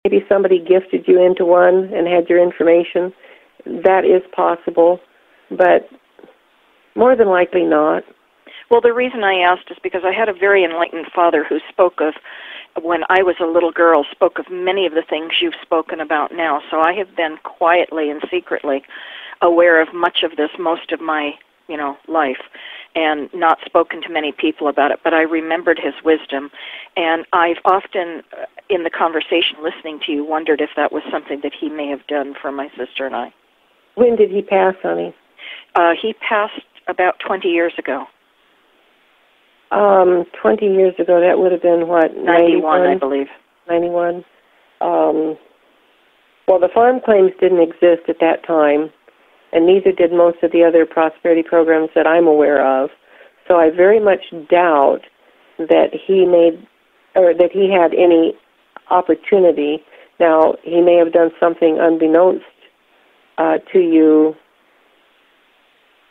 maybe somebody gifted you into one and had your information. That is possible, but more than likely not. Well, the reason I asked is because I had a very enlightened father who spoke of, when I was a little girl, spoke of many of the things you've spoken about now. So I have been quietly and secretly aware of much of this most of my, life, and not spoken to many people about it. But I remembered his wisdom, and I've often, in the conversation listening to you, wondered if that was something that he may have done for my sister and I. When did he pass, honey? He passed about 20 years ago. 20 years ago, that would have been, what, 91, I believe. 91. Well, the farm claims didn't exist at that time, and neither did most of the other prosperity programs that I'm aware of. So I very much doubt that he had any opportunity. Now, he may have done something unbeknownst to you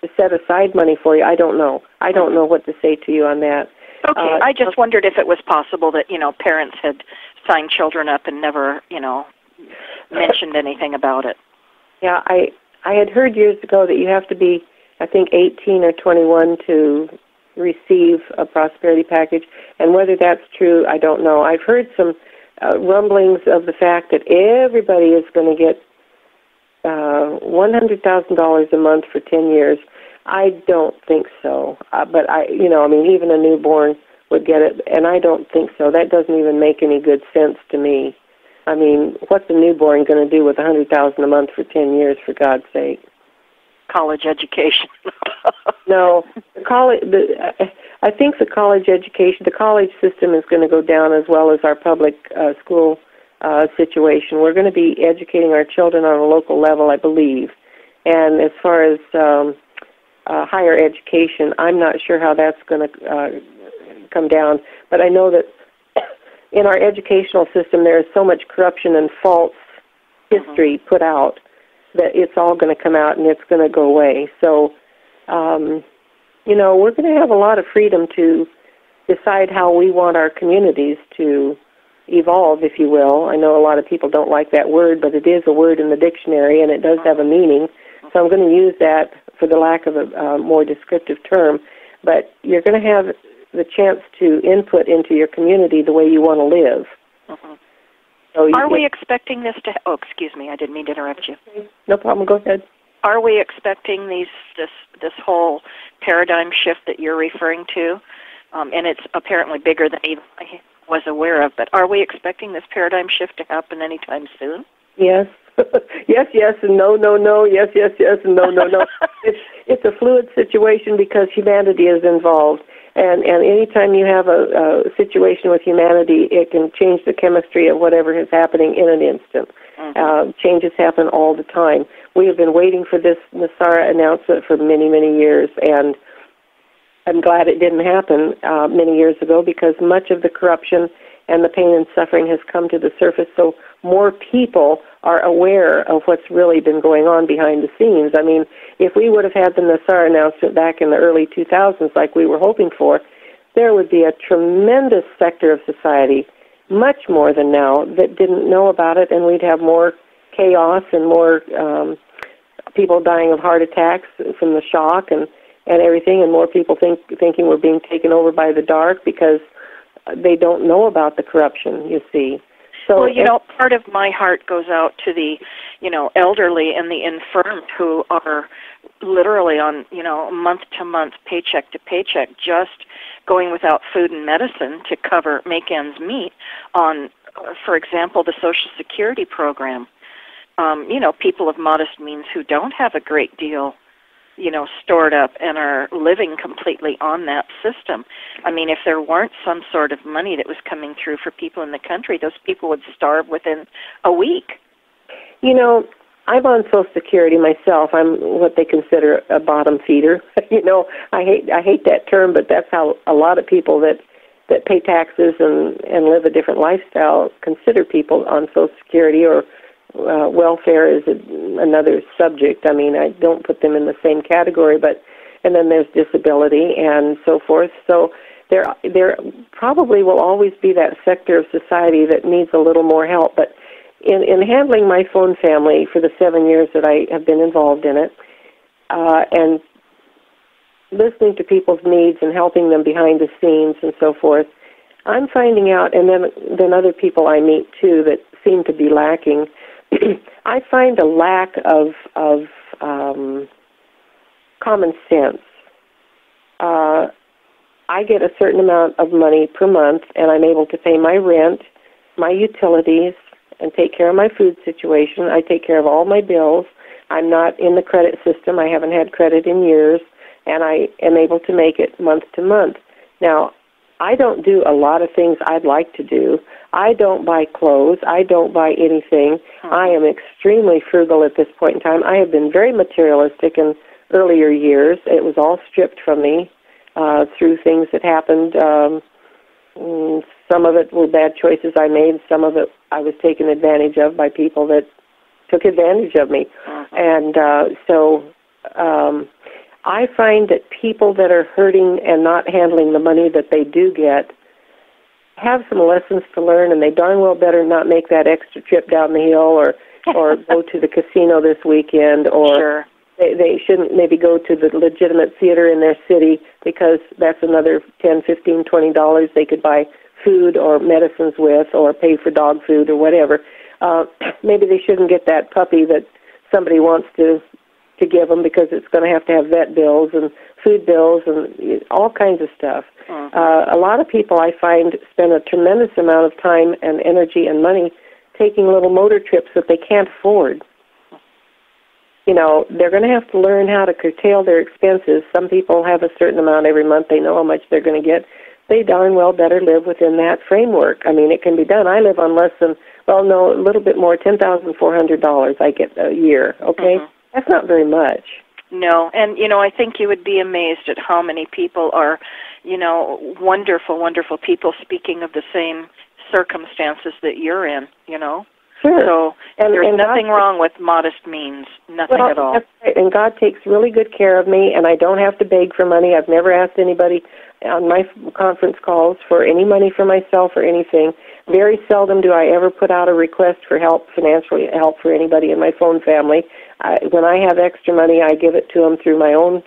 to set aside money for you. I don't know. I don't know what to say to you on that. Okay, I just wondered if it was possible that, parents had signed children up and never, mentioned anything about it. Yeah, I had heard years ago that you have to be, I think, 18 or 21 to receive a prosperity package, and whether that's true, I don't know. I've heard some rumblings of the fact that everybody is going to get $100,000 a month for 10 years. I don't think so. But even a newborn would get it, and I don't think so. That doesn't even make any good sense to me. I mean, what's a newborn going to do with $100,000 a month for 10 years, for God's sake? College education. No, I think the college education, the college system is going to go down as well as our public school situation. We're going to be educating our children on a local level, I believe. And as far as higher education, I'm not sure how that's going to come down. But I know that in our educational system there is so much corruption and false history put out that it's all going to come out and it's going to go away. So, we're going to have a lot of freedom to decide how we want our communities to evolve, if you will. I know a lot of people don't like that word, but it is a word in the dictionary, and it does have a meaning. So I'm going to use that for the lack of a more descriptive term. But you're going to have the chance to input into your community the way you want to live. Mm-hmm. So are we expecting this to... Oh, excuse me, I didn't mean to interrupt you. No problem, go ahead. Are we expecting this whole paradigm shift that you're referring to? And it's apparently bigger than even I was aware of, but are we expecting this paradigm shift to happen anytime soon? Yes. yes, and no, yes, and no. It's a fluid situation because humanity is involved. And anytime you have a situation with humanity, it can change the chemistry of whatever is happening in an instant. Mm-hmm. Changes happen all the time. We have been waiting for this NESARA announcement for many, many years, and I'm glad it didn't happen many years ago because much of the corruption and the pain and suffering has come to the surface, so more people are aware of what's really been going on behind the scenes. I mean, if we would have had the NESARA announcement back in the early 2000s like we were hoping for, there would be a tremendous sector of society, much more than now, that didn't know about it, and we'd have more chaos and more people dying of heart attacks from the shock and everything, and more people thinking we're being taken over by the dark because they don't know about the corruption, you see. So well, part of my heart goes out to the, elderly and the infirm who are literally on, month-to-month, paycheck to paycheck, just going without food and medicine to make ends meet on, for example, the Social Security program. People of modest means who don't have a great deal stored up and are living completely on that system. I mean, if there weren't some sort of money that was coming through for people in the country, those people would starve within a week. I'm on Social Security myself. I'm what they consider a bottom feeder. I hate that term, but that's how a lot of people that pay taxes and live a different lifestyle consider people on Social Security, or welfare is another subject. I mean, I don't put them in the same category, and then there's disability and so forth. So there probably will always be that sector of society that needs a little more help. But in handling my phone family for the 7 years that I have been involved in it, and listening to people's needs and helping them behind the scenes and so forth, I'm finding out, and then other people I meet too that seem to be lacking. I find a lack of common sense. I get a certain amount of money per month, and I'm able to pay my rent, my utilities, and take care of my food situation. I take care of all my bills. I'm not in the credit system. I haven't had credit in years, and I am able to make it month to month. Now, I don't do a lot of things I'd like to do. I don't buy clothes. I don't buy anything. I am extremely frugal at this point in time. I have been very materialistic in earlier years. It was all stripped from me through things that happened. Some of it were bad choices I made. Some of it I was taken advantage of by people that took advantage of me. And so I find that people that are hurting and not handling the money that they do get have some lessons to learn, and they darn well better not make that extra trip down the hill or go to the casino this weekend, or Sure. They shouldn't maybe go to the legitimate theater in their city, because that's another $10, $15, $20 they could buy food or medicines with, or pay for dog food or whatever. Maybe they shouldn't get that puppy that somebody wants to give them, because it's going to have vet bills and food bills and all kinds of stuff. A lot of people, I find, spend a tremendous amount of time and energy and money taking little motor trips that they can't afford. You know, they're going to have to learn how to curtail their expenses. Some people have a certain amount every month. They know how much they're going to get. They darn well better live within that framework. I mean, it can be done. I live on less than, a little bit more, $10,400 I get a year, okay? That's not very much. No, and, I think you would be amazed at how many people are, wonderful, wonderful people speaking of the same circumstances that you're in, Sure. So there's nothing wrong with modest means, nothing at all. That's right. And God takes really good care of me, and I don't have to beg for money. I've never asked anybody on my conference calls for any money for myself or anything. Very seldom do I ever put out a request for help, financially help for anybody in my phone family. When I have extra money, I give it to them through my own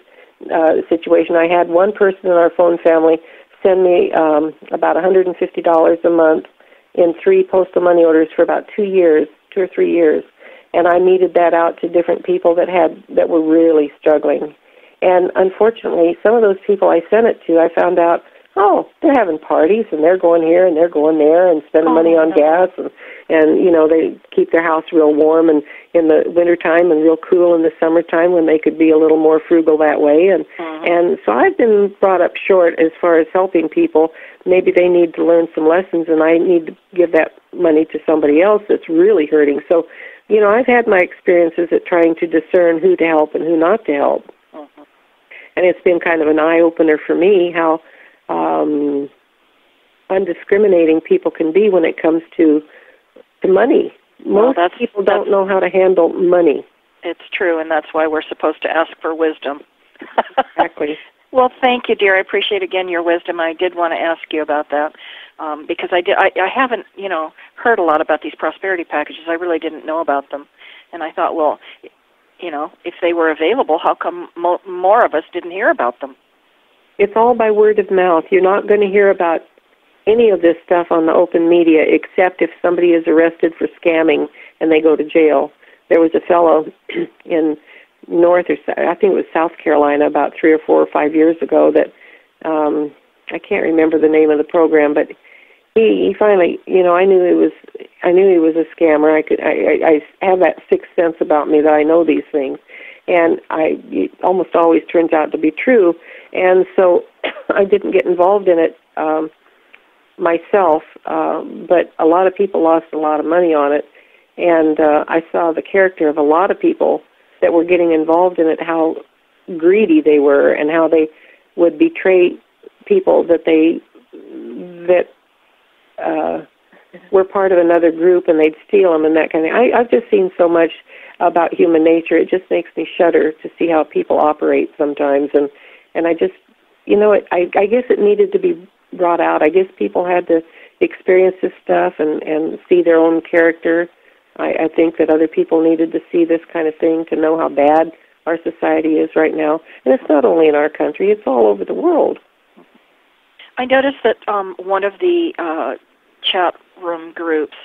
situation. I had one person in our phone family send me about $150 a month in 3 postal money orders for about 2 or 3 years, and I meted that out to different people that were really struggling. And unfortunately, some of those people I sent it to, I found out, they're having parties, and they're going here and they're going there and spending money on gas, and they keep their house real warm and in the wintertime and real cool in the summertime, when they could be a little more frugal that way. And so I've been brought up short as far as helping people. Maybe they need to learn some lessons, and I need to give that money to somebody else that's really hurting. So, I've had my experiences at trying to discern who to help and who not to help. And it's been kind of an eye-opener for me how undiscriminating people can be when it comes to money. Most people don't know how to handle money. It's true, and that's why we're supposed to ask for wisdom. Exactly. Well, thank you, dear. I appreciate, again, your wisdom. I did want to ask you about that because I haven't, heard a lot about these prosperity packages. I really didn't know about them. And I thought, well, if they were available, how come more of us didn't hear about them? It's all by word of mouth. You're not going to hear about any of this stuff on the open media, except if somebody is arrested for scamming and they go to jail. There was a fellow in I think it was South Carolina, about 3 or 4 or 5 years ago that I can't remember the name of the program, but he finally, I knew he was a scammer. I have that sixth sense about me that I know these things, and it almost always turns out to be true. And so I didn't get involved in it myself, but a lot of people lost a lot of money on it, and I saw the character of a lot of people that were getting involved in it, how greedy they were, and how they would betray people that were part of another group, and they'd steal them and that kind of thing. I've just seen so much about human nature. It just makes me shudder to see how people operate sometimes, and I just, I guess it needed to be brought out. I guess people had to experience this stuff and see their own character I think that other people needed to see this kind of thing to know how bad our society is right now. And it's not only in our country, it's all over the world. I noticed that one of the chat room groups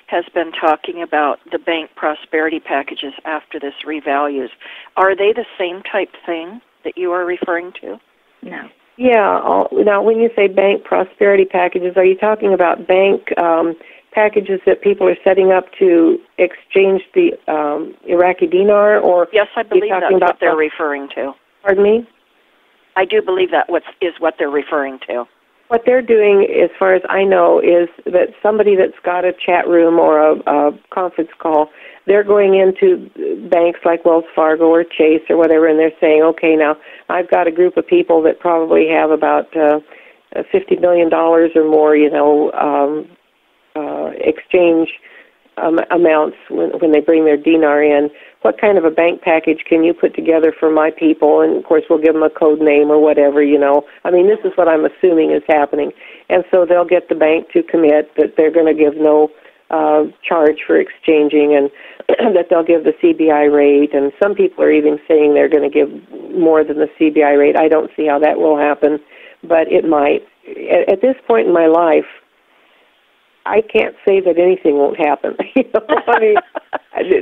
has been talking about the bank prosperity packages after this revalues. Are they the same type thing that you are referring to? No. Yeah. Now, when you say bank prosperity packages, are you talking about bank packages that people are setting up to exchange the Iraqi dinar? Or yes, I believe that's what they're referring to. Pardon me? I do believe that is what they're referring to. What they're doing, as far as I know, is that somebody that's got a chat room or a conference call, they're going into banks like Wells Fargo or Chase or whatever, and they're saying, okay, now I've got a group of people that probably have about $50 million or more, exchange amounts when they bring their dinar in. What kind of a bank package can you put together for my people? And, of course, we'll give them a code name or whatever, I mean, this is what I'm assuming is happening. And so they'll get the bank to commit that they're going to give no charge for exchanging, and that they'll give the CBI rate. And some people are even saying they're going to give more than the CBI rate. I don't see how that will happen, but it might. At this point in my life, I can't say that anything won't happen. I mean,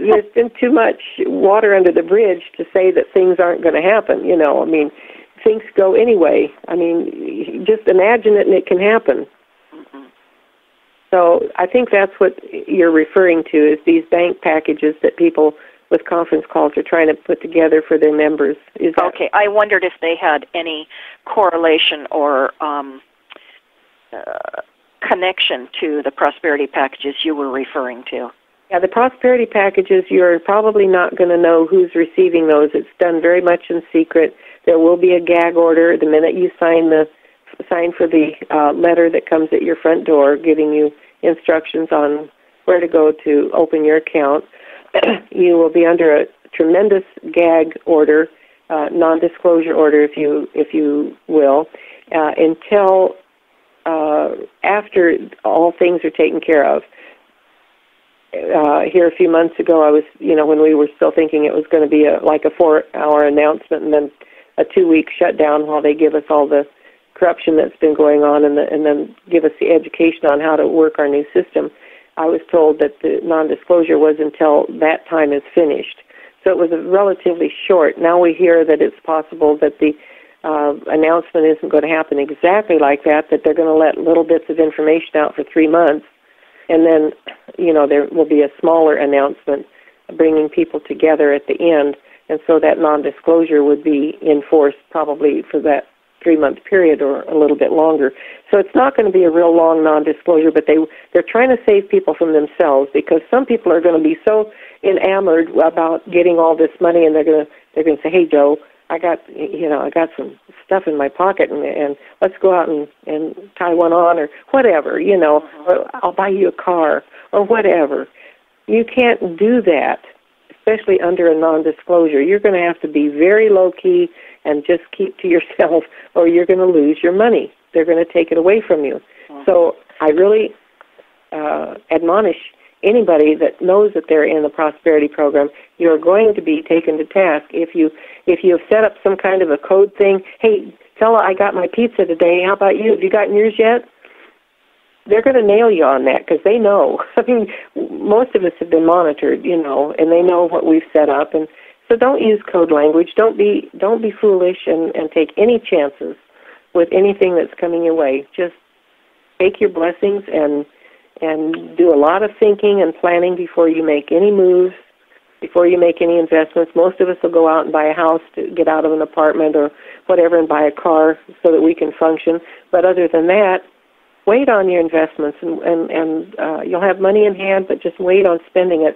there's been too much water under the bridge to say that things aren't going to happen. I mean, things go anyway. I mean, just imagine it and it can happen. Mm-hmm. So I think that's what you're referring to, is these bank packages that people with conference calls are trying to put together for their members. Okay, I wondered if they had any correlation or connection to the prosperity packages you were referring to. Yeah, the prosperity packages, you're probably not going to know who's receiving those. It's done very much in secret. There will be a gag order the minute you sign for the letter that comes at your front door, giving you instructions on where to go to open your account. You will be under a tremendous gag order, non-disclosure order, if you will, until after all things are taken care of. Here a few months ago, I was, when we were still thinking it was going to be like a 4-hour announcement and then a 2-week shutdown while they give us all the corruption that's been going on and then give us the education on how to work our new system. I was told that the non-disclosure was until that time is finished. So it was relatively short. Now we hear that it's possible that the announcement isn't going to happen exactly like that they're going to let little bits of information out for 3 months, and then, there will be a smaller announcement bringing people together at the end, and so that non-disclosure would be in force probably for that 3-month period or a little bit longer. So it's not going to be a real long non-disclosure, but they're trying to save people from themselves, because some people are going to be so enamored about getting all this money, and they're going to say, hey, Joe, I got some stuff in my pocket, and let's go out and tie one on or whatever, or I'll buy you a car or whatever. You can't do that, especially under a non-disclosure. You're going to have to be very low-key and just keep to yourself, or you're going to lose your money. They're going to take it away from you. So I really admonish anybody that knows that they're in the prosperity program, you're going to be taken to task. If you have set up some kind of a code thing, hey, fella, I got my pizza today. How about you? Have you gotten yours yet? They're going to nail you on that, because they know. I mean, most of us have been monitored, and they know what we've set up. And so don't use code language. Don't be foolish and take any chances with anything that's coming your way. Just take your blessings and do a lot of thinking and planning before you make any moves, before you make any investments. Most of us will go out and buy a house to get out of an apartment or whatever and buy a car so that we can function. But other than that, wait on your investments, and you'll have money in hand, but just wait on spending it